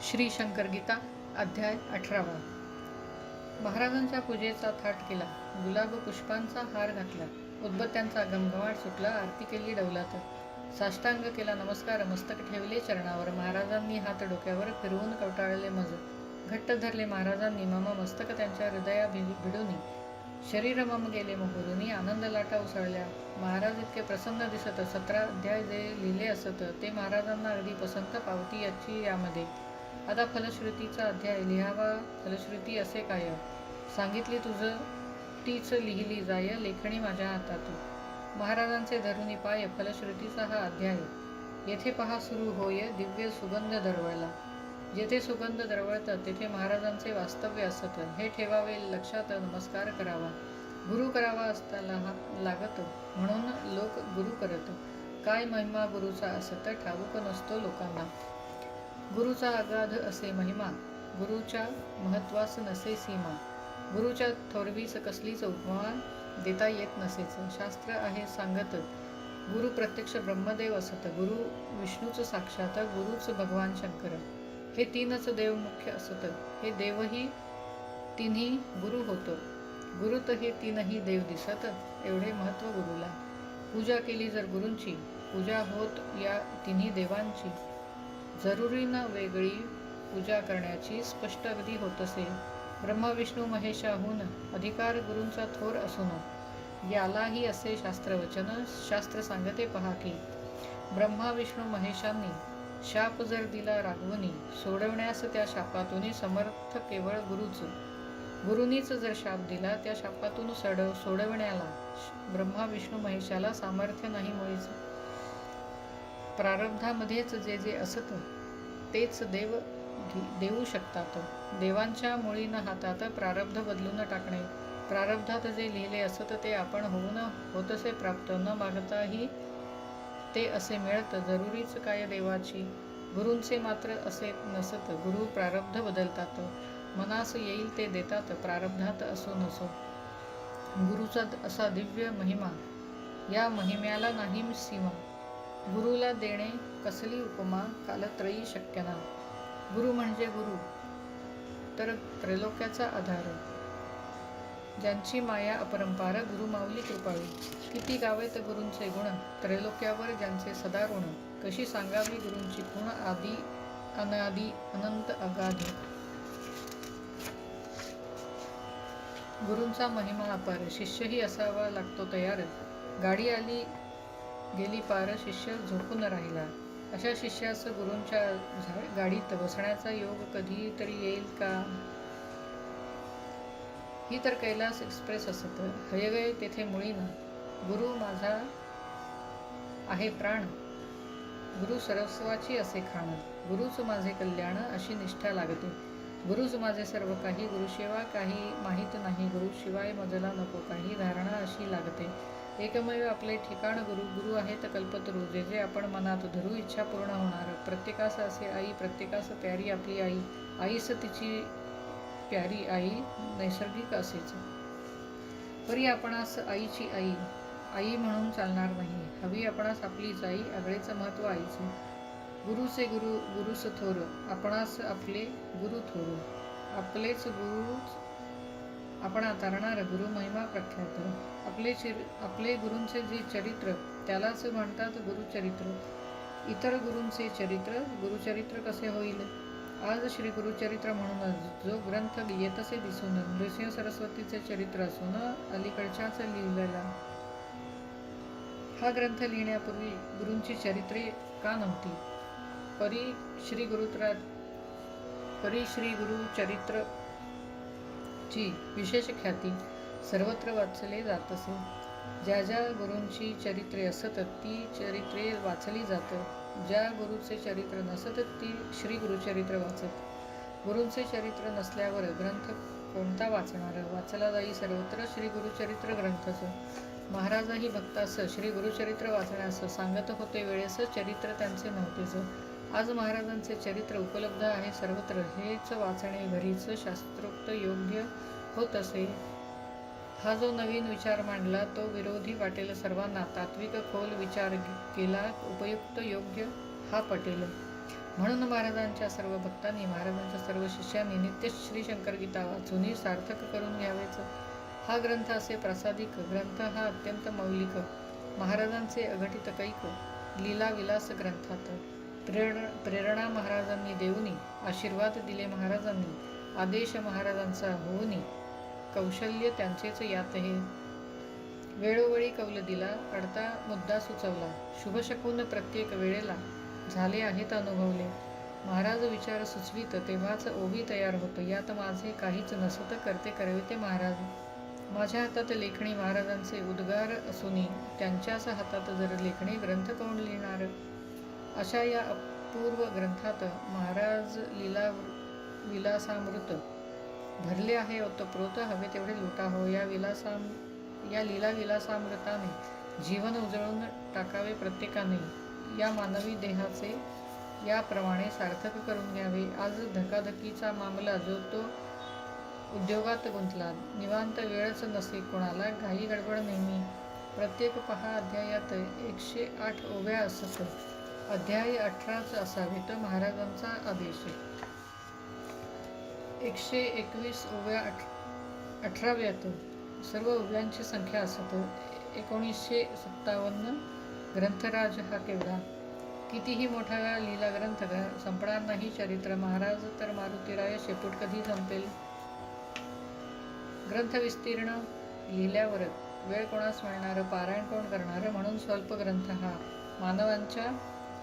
श्री शंकर गीता अध्याय 18. महाराजांच्या पूजेचा थाट केला. गुलाब पुष्पांचा हार घातला. उदबत्त्यांचा घमघमाट सुटला. आरती केली डौलात. साष्टांग केला नमस्कार. मस्तक ठेवले चरणावर. महाराजांनी हात डोक्यावर फिरवून कवटाळले मज. घट्ट धरले महाराजांनी मम मस्तक त्यांच्या हृदया भिडूनी. शरीर मम गेले मोहरुनी. आनंद लाटा उसळल्या. महाराज इतके प्रसन्न दिसत. 17 अध्याय जे लिहिले असत ते महाराजांना अगदी पसंत पावती याची यामध्ये. आता फलश्रुतीचा अध्याय लिहावा. फलश्रुती असे काय सांगितली तुझ तीच लिहिली जाय. लेखणी माझ्या हातात. महाराजांचे धरुनी पाय. फलश्रुतीचा हा अध्याय. येथे पहा सुरू होय दिव्य सुगंध दरवळला. जेथे सुगंध दरवळतात तेथे महाराजांचे वास्तव्य असत. हे ठेवावे लक्षात. नमस्कार करावा. गुरु करावा असता लागत म्हणून लोक गुरु करत. काय महिमा गुरुचा असत ठाऊक नसतो लोकांना. गुरुचा अगाध असे महिमा. गुरुच्या महत्वास नसे सीमा. गुरुच्या थोरवीस कसलीच उपमा देता येत नसेच. शास्त्र आहे सांगत गुरु प्रत्यक्ष ब्रह्मदेव असत. गुरु विष्णूच साक्षात. गुरुच भगवान शंकर. हे तीनच देव मुख्य असत. हे देवही तिन्ही गुरु होतो. गुरुत हे तीनही देव दिसत. एवढे महत्व गुरुला. पूजा केली जर गुरूंची. पूजा होत या तिन्ही देवांची. जरुरी न वेगळी पूजा करण्याची. स्पष्ट अगदी होत असे. ब्रह्मा विष्णू महेशाहून अधिकार गुरूंचा थोर असून. यालाही असे शास्त्रवचन. शास्त्र सांगते पहा की ब्रह्मा विष्णू महेशांनी शाप जर दिला राघवनी. सोडवण्यास त्या शापातून समर्थ केवळ गुरुच. गुरुनीच जर शाप दिला त्या शापातून सोडवण्याला ब्रह्मा विष्णू महेशाला सामर्थ्य नाही मुळीच. प्रारब्धामध्येच जे जे असत तेच देव देऊ शकतात. देवांच्या मुळी न हातात प्रारब्ध बदलून टाकणे. प्रारब्धात जे लिहिले असत ते आपण होऊन होतसे प्राप्त. न मागताही ते असे मिळत. जरुरीच काय देवाची. गुरूंचे मात्र असे नसत. गुरु प्रारब्ध बदलतात. मनास येईल ते देतात. प्रारब्धात असो नसो. गुरुचा असा दिव्य महिमा. या महिम्याला नाही सीमा. गुरुला देणे कसली उपमा. कालत्रयी शक्य ना. गुरु म्हणजे गुरु तर त्रैलोक्याचा आधार. ज्यांची माया अपरंपार. गुरु माऊली कृपाळू. किती गावेत गुरूंचे गुण. त्रैलोक्यावर ज्यांचे सदा ऋण. कशी सांगावी गुरूंची खूण. आदी अनादी अनंत अगाध. गुरूंचा महिमा अपार. शिष्यही असावा लागतो तयार. गाडी आली गेली पार. शिष्य झोपून राहिला. अशा शिष्यास गुरूंच्या गाडीत बसण्याचा योग कधी तरी येईल का. ही तर कैलास एक्सप्रेस असत. हयगय तेथे मुळी ना. गुरु माझा आहे प्राण. गुरु सर्वस्वाची असे खाण. गुरुच माझे कल्याण अशी निष्ठा लागते. गुरुच माझे सर्व काही. गुरुशिवाय काही माहीत नाही. गुरुशिवाय मजला नको काही. धारणा अशी लागते. एकमेव आपले ठिकाण गुरु. गुरु आहेत कल्पतरू. जे जे आपण मनात धरू इच्छा पूर्ण होणार. प्रत्येकास असे आई. प्रत्येकास प्यारी आपली आई. आईस तिची प्यारी आई नैसर्गिक असेच. परी आपणास आईची आई. आई म्हणून चालणार नाही. हवी आपणास आपलीच आई. आगळेच महत्व आईचे. गुरुचे गुरु. गुरुस थोर. आपणास आपले गुरु थोर. आपलेच गुरुच आपणा तारणार. गुरु महिमा प्रख्यात. आपले गुरूंचे जे चरित्र त्यालाच म्हणतात गुरुचरित्र. इतर गुरूंचे चरित्र गुरुचरित्र कसे होईल. आज श्री गुरुचरित्र म्हणून जो ग्रंथ येतसे दिसून नृसिंह सरस्वतीचे चरित्र असून अलीकडच्याच लिहिलेला. हा ग्रंथ लिहिण्यापूर्वी गुरूंची चरित्रे का नव्हती. परी श्री गुरुचरित्र ची विशेष ख्याती सर्वत्र वाचले जात असे. ज्या ज्या गुरूंची चरित्रे असत ती चरित्रे वाचली जात. ज्या गुरुचे चरित्र नसत ती श्री गुरुचरित्र वाचत. गुरूंचे चरित्र नसल्यावर ग्रंथ कोणता वाचणार. वाचला जाई सर्वत्र श्री गुरुचरित्र ग्रंथच. महाराजही भक्तास श्री गुरुचरित्र वाचण्यास सांगत होते वेळेस चरित्र त्यांचे नव्हतेच. आज महाराजांचे चरित्र उपलब्ध आहे सर्वत्र. हेच वाचणे घरीच शास्त्रोक्त योग्य होत असे. हा जो नवीन विचार मांडला तो विरोधी वाटेल सर्वांना. तात्विक खोल विचार केला उपयुक्त योग्य हा पटेल. म्हणून महाराजांच्या सर्व भक्तांनी, महाराजांच्या सर्व शिष्यांनी नित्य श्री शंकर गीता वाचून सार्थक करून घ्यावेच. हा ग्रंथ असे प्रासादिक ग्रंथ, हा अत्यंत मौलिक, महाराजांचे अघटित कैक लीला विलास ग्रंथात प्रेरणा महाराजांनी देऊनी, आशीर्वाद दिले महाराजांनी, आदेश महाराजांचा होऊनी, कौशल्य त्यांचेच यात हे. वेळोवेळी कौल दिला, अडता मुद्दा सुचवला, शुभशकून प्रत्येक वेळेला झाले आहेत अनुभवले. महाराज विचार सुचवित तेव्हाच ओवी तयार होत, यात माझे काहीच नसत, करते करविते महाराज. माझ्या हातात लेखणी महाराजांचे उद्गार असूनी, त्यांच्याच हातात जर लेखणी ग्रंथ कोण लिहिणार. अशा या अपूर्व ग्रंथात महाराज लीला विलासामृत भरले आहे. ओतप्रोत हवे तेवढे लुटा हो. या लीला विलासामृताने जीवन उजळून टाकावे प्रत्येकाने. या मानवी देहाचे याप्रमाणे सार्थक करून घ्यावे. आज धकाधकीचा मामला जो तो उद्योगात गुंतला, निवांत वेळच नसे कोणाला, घाई गडबड नेहमी. प्रत्येक पहा अध्यायात 108 ओव्या असत, अध्याय 18च असावेत. महाराजांचा आदेश 121 ओव्या 18व्यात सर्व ओव्यांची संख्या असत. 1957 ग्रंथराज हा केवढा. कितीही मोठा लीला ग्रंथ संपणार नाही चरित्र. महाराज तर मारुतीराय शेपूट कधी संपेल. ग्रंथ विस्तीर्ण लिहिल्यावर वेळ कोणास मिळणार, पारायण कोण करणार. म्हणून स्वल्प ग्रंथ हा. मानवांच्या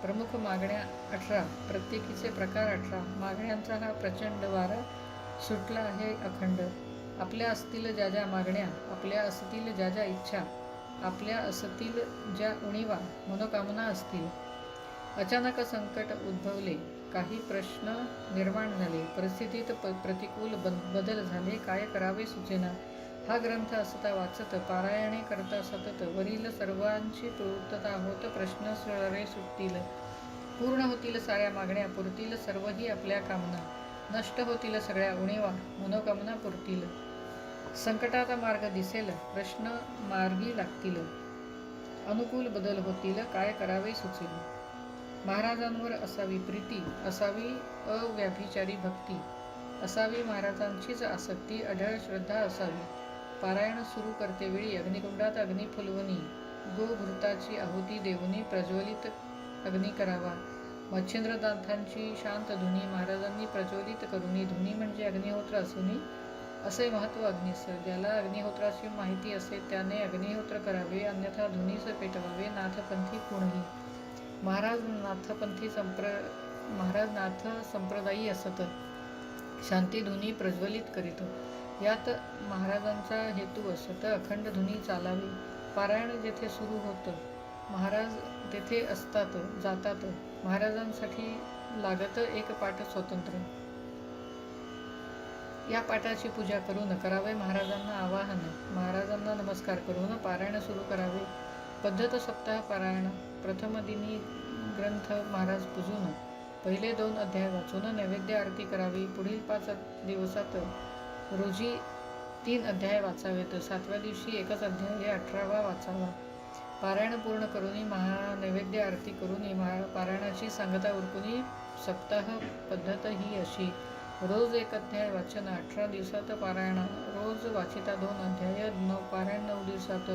प्रमुख मागण्या 18, प्रत्येकीचे प्रकार 18. मागण्यांचा हा प्रचंड वारा सुटला आहे अखंड. आपल्या असतील ज्या ज्या मागण्या, आपल्या असतील ज्या ज्या इच्छा, आपल्या असतील ज्या उणीवा मनोकामना असतील. अचानक संकट उद्भवले, काही प्रश्न निर्माण झाले, परिस्थितीत प्रतिकूल बदल झाले, काय करावे सुचेना. हा ग्रंथ असता वाचत, पारायणे करता सतत, वरील सर्वांची पूर्तता होत, प्रश्न सरे सुटतील, पूर्ण होतील साऱ्या मागण्या, पुरतील सर्वही आपल्या कामना, नष्ट होतील सगळ्या उणीवा मनोकामना पुरतील. संकटात मार्ग दिसेल, प्रश्न मार्गी लागतील, अनुकूल बदल होतील, काय करावे सुचेल. महाराजांवर असावी प्रीती, असावी अव्यभिचारी भक्ती, असावी महाराजांचीच आसक्ती, अढळ श्रद्धा असावी. पारायण सुरू करतेवेळी अग्निकुंडात अग्नी फुलवणी, गोघृताची आहुती देऊनी प्रज्वलित अग्नी करावा. मच्छिंद्रनाथांची शांत धुनी महाराजांनी प्रज्वलित करुनी. धुनी म्हणजे अग्निहोत्र असूनी असे महत्त्व अग्नीस. ज्याला अग्निहोत्राची माहिती असे त्याने अग्निहोत्र करावे, अन्यथा धुनीस पेटवावे. नाथपंथी कोणही. महाराज नाथ संप्रदायी असत, शांती धुनी प्रज्वलित करीत. यात महाराजांचा हेतू असत, अखंड धुनी चालावी. पारायण जेथे सुरू होतं महाराज तेथे असतात जातात. महाराजांसाठी लागत एक पाठ स्वतंत्र. या पाठाची पूजा करून करावे महाराजांना आवाहन. महाराजांना नमस्कार करून पारायण सुरू करावे. पद्धत सप्ताह पारायण. प्रथम दिनी ग्रंथ महाराज पूजून पहिले 2 अध्याय वाचून नैवेद्य आरती करावी. पुढील 5 दिवसात रोजी 3 अध्याय वाचावेत. 7व्या दिवशी एकच अध्याय 18वा वाचावा. पारायण पूर्ण करून नैवेद्य आरती करून पारायणाची सांगता उरकून सप्ताह पद्धत ही अशी. रोज 1 अध्याय वाचन. 18 दिवसात पारायण. रोज वाचिता 2 अध्याय. पारायण 9 दिवसात.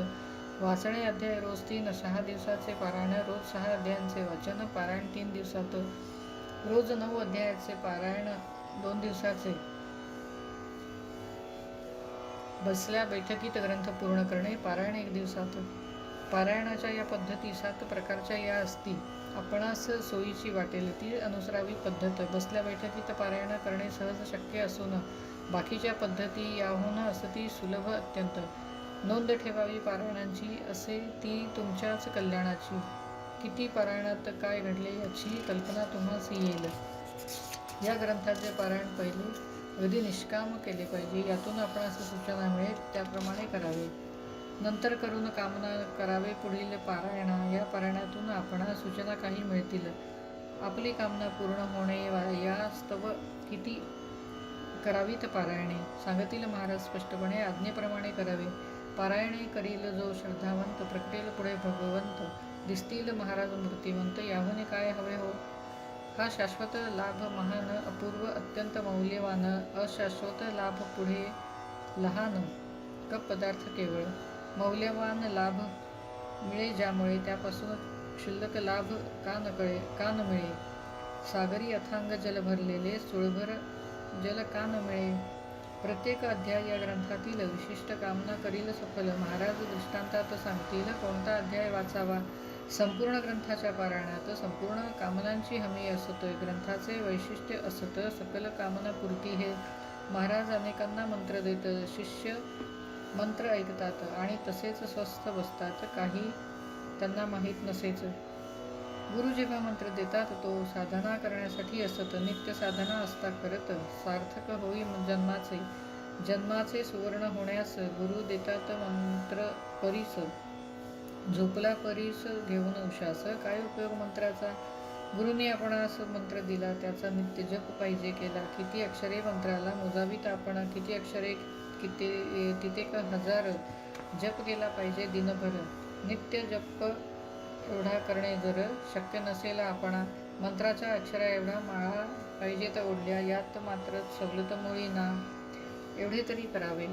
वाचणे अध्याय रोज 3. 6 दिवसाचे पारायण. रोज 6 अध्यायांचे वाचन. पारायण 3 दिवसात. रोज 9 अध्यायाचे पारायण 2 दिवसाचे. बसल्या बैठकीत ग्रंथ पूर्ण करणे. पारायण 1 दिवसात. पारायणाच्या या पद्धती 7 प्रकारच्या या असती. आपणास सोयीची वाटेल ती अनुसरावी पद्धत. बसल्या बैठकीत पारायण करणे सहज शक्य असून बाकीच्या पद्धती याहून असती सुलभ अत्यंत. नोंद ठेवावी पारायणांची असे ती तुमच्याच कल्याणाची. किती पारायणात काय घडले याची कल्पना तुम्हास येईल. या ग्रंथाचे पारायण पहिले अगदी निष्काम केले पाहिजे. यातून आपणास सूचना मिळेल त्याप्रमाणे करावे. नंतर करून कामना करावे पुढील पारायण. या पारायणातून आपणास सूचना काही मिळतील. आपली कामना पूर्ण होणे यास्तव किती करावीत पारायणे. सांगतील महाराज स्पष्टपणे. आज्ञेप्रमाणे करावे. पारायणे करील जो श्रद्धावंत, प्रकटेल पुढे भगवंत, दिसतील महाराज मूर्तिवंत. याहून काय हवे हो. हा शाश्वत लाभ महान अपूर्व अत्यंत मौल्यवान, अशाश्वत लाभ पुढे लहान पदार्थ केवळ. मौल्यवान लाभ मिळे ज्यामुळे त्यापासून क्षुल्लक लाभ का न मिळे. सागरी अथांग जल भरलेले सुळभर जल का न मिळे. प्रत्येक अध्याय या ग्रंथातील विशिष्ट कामना करील सफल. महाराज दृष्टांतात सांगतील कोणता अध्याय वाचावा. संपूर्ण ग्रंथाच्या पारायणात संपूर्ण कामनांची हमी असत. ग्रंथाचे वैशिष्ट्य असत सकल कामना पूर्ती हे. महाराज अनेकांना मंत्र देत. शिष्य मंत्र ऐकतात आणि तसेच स्वस्थ बसतात. काही त्यांना माहीत नसेच. गुरु जेव्हा मंत्र देतात तो साधना करण्यासाठी असत. नित्य साधना असता करत सार्थक होई जन्माचे सुवर्ण होण्यास. गुरु देतात मंत्र परीस, झोपला परीस घेऊन उशास. काय उपयोग मंत्राचा. गुरुने आपणास मंत्र दिला त्याचा नित्य जप पाहिजे केला. किती अक्षरे मंत्राला मोजावीत आपण. किती अक्षरे कित्येक हजार जप केला पाहिजे दिनभर. नित्य जप एवढा करणे जर शक्य नसेल आपणा. मंत्राच्या अक्षरा एवढा माळा पाहिजेत ओढल्या. यात मात्र सवलत मुळी ना. एवढे तरी करावे.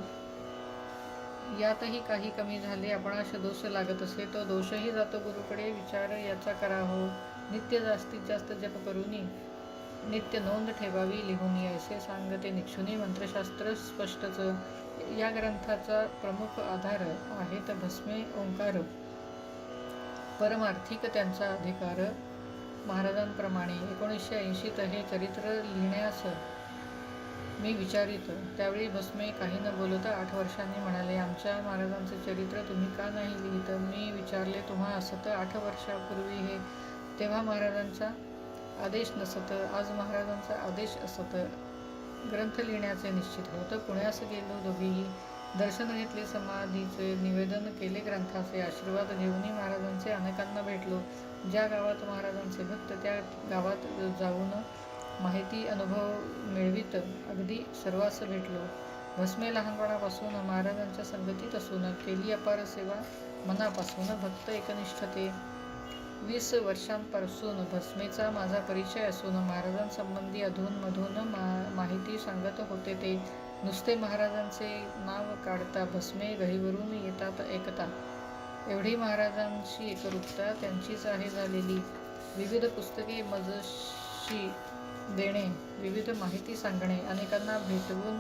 यातही काही कमी झाले आपणास दोष लागत असे तो दोषही जातो गुरुकडे. विचार याचा करा हो. नित्य जास्तीत जास्त जप करूनी नित्य नोंद ठेवावी लिहूनी. असे सांगते निक्षुनी मंत्रशास्त्र स्पष्टच. या ग्रंथाचा प्रमुख आधार आहेत भस्मे ओंकार. परमार्थिक त्यांचा अधिकार महाराजांप्रमाणे. 1980 हे चरित्र लिहिण्यास मी विचारित. त्यावेळी भस्मे काही न बोलत 8 वर्षांनी म्हणाले, आमच्या महाराजांचे चरित्र तुम्ही का नाही लिहित. मी विचारले, तुम्हा असत 8 वर्षापूर्वी हे. तेव्हा महाराजांचा आदेश नसत. आज महाराजांचा आदेश असत. ग्रंथ लिहिण्याचे निश्चित होत. पुण्यास गेलो दोघेही. दर्शन घेतले समाधीचे. निवेदन केले ग्रंथाचे. आशीर्वाद घेऊनही महाराजांचे अनेकांना भेटलो. ज्या गावात महाराजांचे भक्त त्या गावात जाऊन माहिती अनुभव मिळवीत अगदी सर्वांस भेटलो. भस्मे लहानपणापासून महाराजांच्या संगतीत असून केली अपार सेवा मनापासून. भक्त एकनिष्ठते 20 वर्षांपासून भस्मेचा माझा परिचय असून महाराजांसंबंधी अधूनमधून माहिती सांगत होते ते. नुसते महाराजांचे नाव काढता भस्मे गहीवरून येतात ऐकता. एवढी महाराजांची एकरूपता त्यांचीच आहे झालेली. विविध पुस्तके मजशी देणे, विविध माहिती सांगणे, अनेकांना भेटवून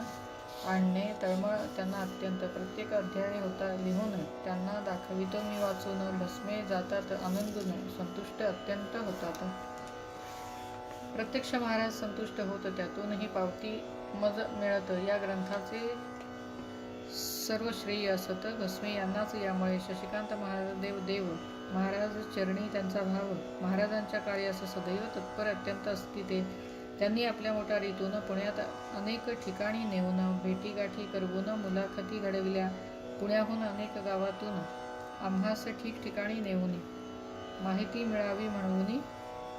आणणे तळमळ त्यांना अत्यंत. प्रत्येक अध्याय होता लिहून त्यांना दाखवितो मी वाचून. भस्मे जातात आनंदून संतुष्ट अत्यंत होतात. प्रत्यक्ष महाराज संतुष्ट होत त्यातूनही पावती मज मिळत. या ग्रंथाचे सर्व श्रेय असत भस्मे यांनाच. यामुळे शशिकांत महादेव देव महाराज चरणी त्यांचा भाव. महाराजांच्या कार्यास सदैव तत्पर अत्यंत असती ते. त्यांनी आपल्या मोटारीतून पुण्यात अनेक ठिकाणी नेऊन भेटीगाठी करवून मुलाखती घडविल्या. पुण्याहून अनेक गावातून आम्हास ठिकठिकाणी नेऊन माहिती मिळावी म्हणून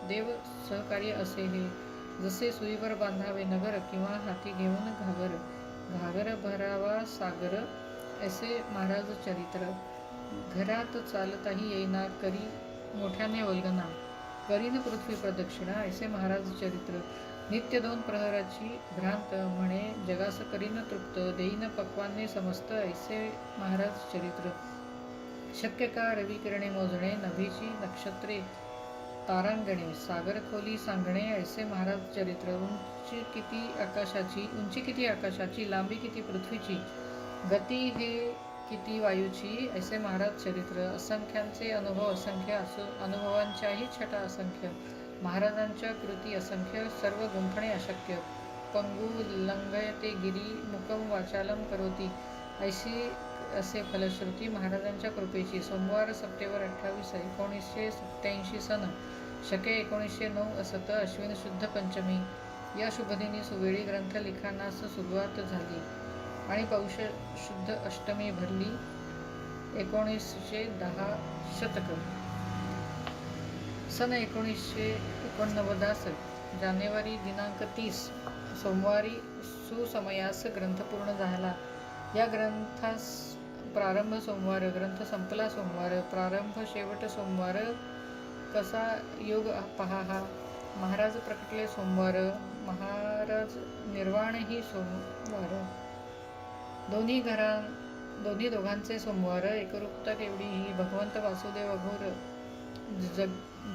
देव सहकार्य असे हे. जसे सुईवर बांधावे नगर किंवा हाती घेऊन घागर भरावा सागर असे महाराज चरित्र. घरात चालताही येईना करी मोठ्याने वल्गना. करीन पृथ्वी प्रदक्षिणा असे महाराज चरित्र. नित्य 2 प्रहराची भ्रांत म्हणे जगास करीन तृप्त. देईन पक्वान्ने समस्त ऐसे महाराज चरित्र. शक्य का रविकिरणे मोजणे नभीची नक्षत्रे तारांगणे. सागर खोली सांगणे ऐसे महाराज चरित्र. उंची किती आकाशाची लांबी किती पृथ्वीची. गती हे किती वायूची ऐसे महाराज चरित्र. असंख्यांचे अनुभव असंख्य अनुभवांच्याही छटा असंख्य. महाराजांच्या कृती असंख्य सर्व गुंफणे अशक्य. पंगू लंघयते गिरी मुकम वाचालम करोती असे फलश्रुती महाराजांच्या कृपेची. सोमवार सप्टेंबर 28, 1987 सन. शके 1909 असत. अश्विन शुद्ध पंचमी. या शुभदिनी सुवेळी ग्रंथ लिखाणास सुरुवात झाली आणि पौष शुद्ध अष्टमी भरली. 1910 शतक. सन 1949 जानेवारी दिनांक 30 सोमवारी सुसमयास ग्रंथ पूर्ण झाला. या ग्रंथास प्रारंभ सोमवार, ग्रंथ संपला सोमवार. प्रारंभ शेवट सोमवार. कसा योग पहा हा. महाराज प्रकटले सोमवार, महाराज निर्वाणही सोमवार. दोन्ही दोघांचे सोमवार, एकरूपता केवढी ही, भगवंत वासुदेव अघोर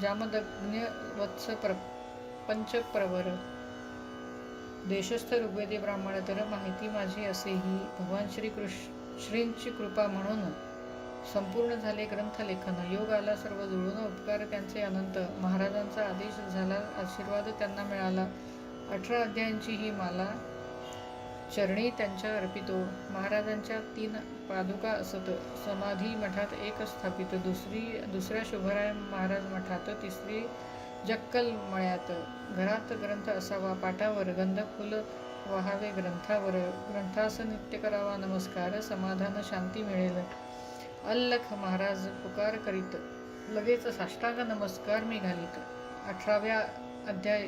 जामदग्न्य वत्स पंचप्रवर. देशस्थ ऋग्वेदी ब्राह्मण तर माहिती माझी असेही, भगवान श्रींची कृपा म्हणून संपूर्ण झाले ग्रंथलेखन. योग आला सर्व जुळून, उपकार त्यांचे अनंत. महाराजांचा आदेश झाला, आशीर्वाद त्यांना मिळाला. 18 अध्यायांची ही माला चरणी त्यांच्या अर्पितो. महाराजांच्या 3 पादुका असत, समाधी मठात एक स्थापित, दुसऱ्या शुभराय महाराज मठात, तिसरी जक्कल मळ्यात. घरात ग्रंथ असावा, पाटावर गंधफुल वहावे ग्रंथावर, ग्रंथास नित्य करावा नमस्कार, समाधान शांती मिळेल. अल्लख महाराज पुकार करीत, लगेच साष्टांग नमस्कार मी घालीत. 18व्या अध्याय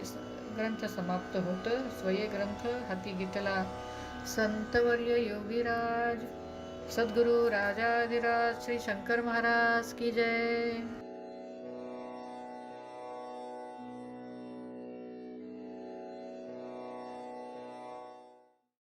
ग्रंथ समाप्त होत. स्वये ग्रंथ हाती घेतला संतवर्य योगीराज सद्गुरु राजाधिराज श्री शंकर महाराज की जय.